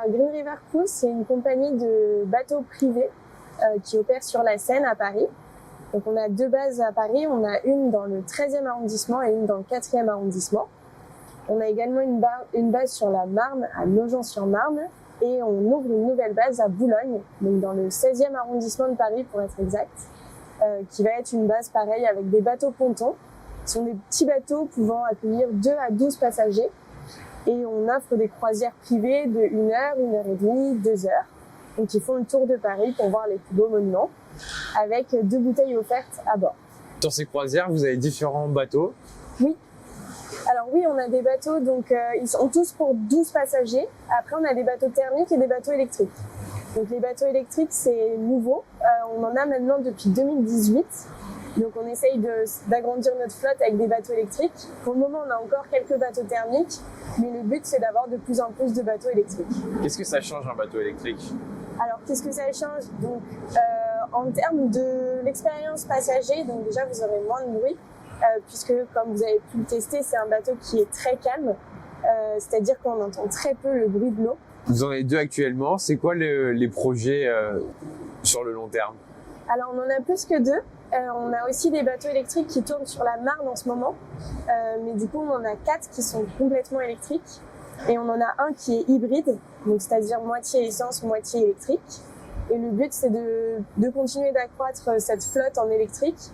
Green River Cruise, c'est une compagnie de bateaux privés qui opère sur la Seine à Paris. Donc on a 2 bases à Paris, on a une dans le 13e arrondissement et une dans le 4e arrondissement. On a également une base sur la Marne, à Nogent-sur-Marne, et on ouvre une nouvelle base à Boulogne, donc dans le 16e arrondissement de Paris pour être exact, qui va être une base pareille avec des bateaux pontons. Ce sont des petits bateaux pouvant accueillir 2 à 12 passagers et on offre des croisières privées de 1 heure, 1 heure et demie, 2 heures. Donc ils font le tour de Paris pour voir les plus beaux monuments avec 2 bouteilles offertes à bord. Sur ces croisières, vous avez différents bateaux. Oui. Alors oui, on a des bateaux, donc ils sont tous pour 12 passagers. Après, on a des bateaux thermiques et des bateaux électriques. Donc les bateaux électriques, c'est nouveau. On en a maintenant depuis 2018. Donc on essaye d'agrandir notre flotte avec des bateaux électriques. Pour le moment, on a encore quelques bateaux thermiques, mais le but, c'est d'avoir de plus en plus de bateaux électriques. Qu'est-ce que ça change un bateau électrique? Alors, qu'est-ce que ça change? Donc, en termes de l'expérience passager, donc déjà, vous aurez moins de bruit, puisque, comme vous avez pu le tester, c'est un bateau qui est très calme, c'est-à-dire qu'on entend très peu le bruit de l'eau. Vous en avez 2 actuellement. C'est quoi les projets sur le long terme? Alors, on en a plus que 2. On a aussi des bateaux électriques qui tournent sur la Marne en ce moment, mais du coup, on en a 4 qui sont complètement électriques. Et on en a un qui est hybride, donc c'est-à-dire moitié essence, moitié électrique. Et le but, c'est de continuer d'accroître cette flotte en électrique.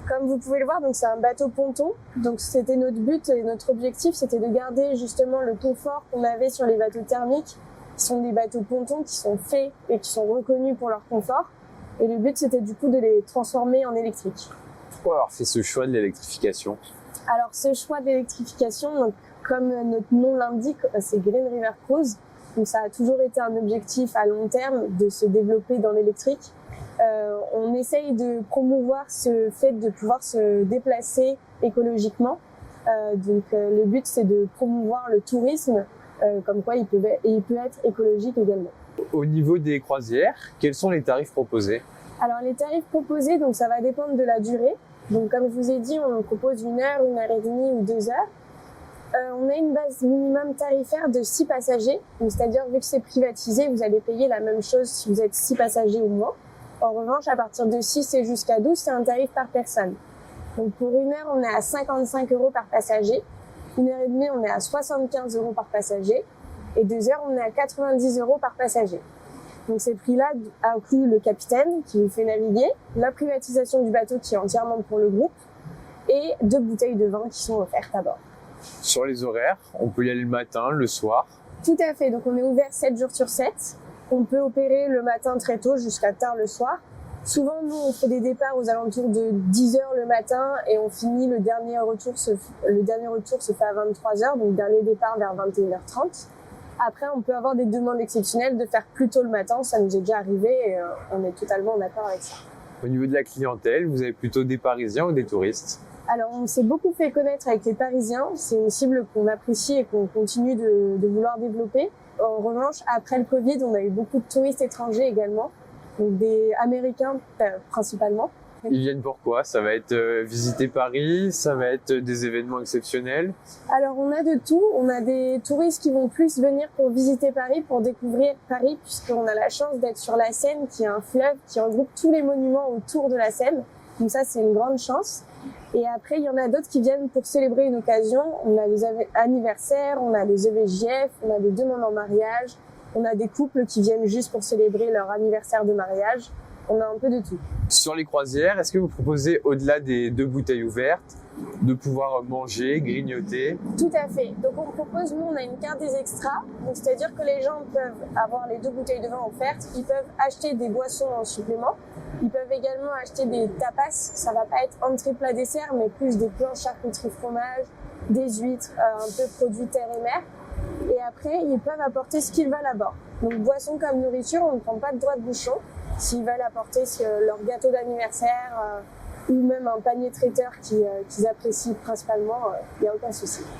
Comme vous pouvez le voir, donc c'est un bateau ponton. Donc c'était notre but et notre objectif, c'était de garder justement le confort qu'on avait sur les bateaux thermiques, qui sont des bateaux pontons qui sont faits et qui sont reconnus pour leur confort. Et le but, c'était du coup de les transformer en électriques. Pourquoi avoir fait ce choix de l'électrification? Alors ce choix d'électrification, donc, comme notre nom l'indique, c'est Green River Cruise. Donc ça a toujours été un objectif à long terme de se développer dans l'électrique. On essaye de promouvoir ce fait de pouvoir se déplacer écologiquement. Le but, c'est de promouvoir le tourisme, comme quoi il peut être écologique également. Au niveau des croisières, quels sont les tarifs proposés? Alors les tarifs proposés, donc ça va dépendre de la durée. Donc comme je vous ai dit, on propose 1 heure, 1 heure et demie ou 2 heures. On a une base minimum tarifaire de 6 passagers. Donc c'est-à-dire, vu que c'est privatisé, vous allez payer la même chose si vous êtes 6 passagers ou moins. En revanche, à partir de 6 et jusqu'à 12, c'est un tarif par personne. Donc pour 1 heure, on est à 55 € par passager. 1 heure et demie, on est à 75 € par passager. Et 2 heures, on est à 90 € par passager. Donc ces prix-là incluent le capitaine qui vous fait naviguer, la privatisation du bateau qui est entièrement pour le groupe et 2 bouteilles de vin qui sont offertes à bord. Sur les horaires, on peut y aller le matin, le soir? Tout à fait, donc on est ouvert 7 jours sur 7. On peut opérer le matin très tôt jusqu'à tard le soir. Souvent, nous, on fait des départs aux alentours de 10 h le matin et on finit le dernier retour se fait à 23 h, donc dernier départ vers 21 h 30. Après, on peut avoir des demandes exceptionnelles de faire plus tôt le matin, ça nous est déjà arrivé et on est totalement en accord avec ça. Au niveau de la clientèle, vous avez plutôt des Parisiens ou des touristes? Alors, on s'est beaucoup fait connaître avec les Parisiens. C'est une cible qu'on apprécie et qu'on continue de vouloir développer. En revanche, après le Covid, on a eu beaucoup de touristes étrangers également, donc des Américains principalement. Ils viennent pourquoi? Ça va être visiter Paris, ça va être des événements exceptionnels? Alors, on a de tout. On a des touristes qui vont plus venir pour visiter Paris, pour découvrir Paris, puisqu'on a la chance d'être sur la Seine, qui est un fleuve qui regroupe tous les monuments autour de la Seine. Donc ça, c'est une grande chance. Et après, il y en a d'autres qui viennent pour célébrer une occasion. On a des anniversaires, on a des EVJF, on a des demandes en mariage, on a des couples qui viennent juste pour célébrer leur anniversaire de mariage. On a un peu de tout. Sur les croisières, est-ce que vous proposez, au-delà des 2 bouteilles ouvertes, de pouvoir manger, grignoter? Tout à fait. Donc on propose, nous, on a une carte des extras. Donc c'est-à-dire que les gens peuvent avoir les 2 bouteilles de vin offertes. Ils peuvent acheter des boissons en supplément. Ils peuvent également acheter des tapas. Ça va pas être entrée plat dessert, mais plus des plans charcuterie fromage, des huîtres, un peu produits terre et mer. Et après, ils peuvent apporter ce qu'ils veulent à bord. Donc boisson comme nourriture, on ne prend pas de droit de bouchon. S'ils veulent apporter leur gâteau d'anniversaire ou même un panier traiteur qu'ils apprécient principalement, il n'y a aucun souci.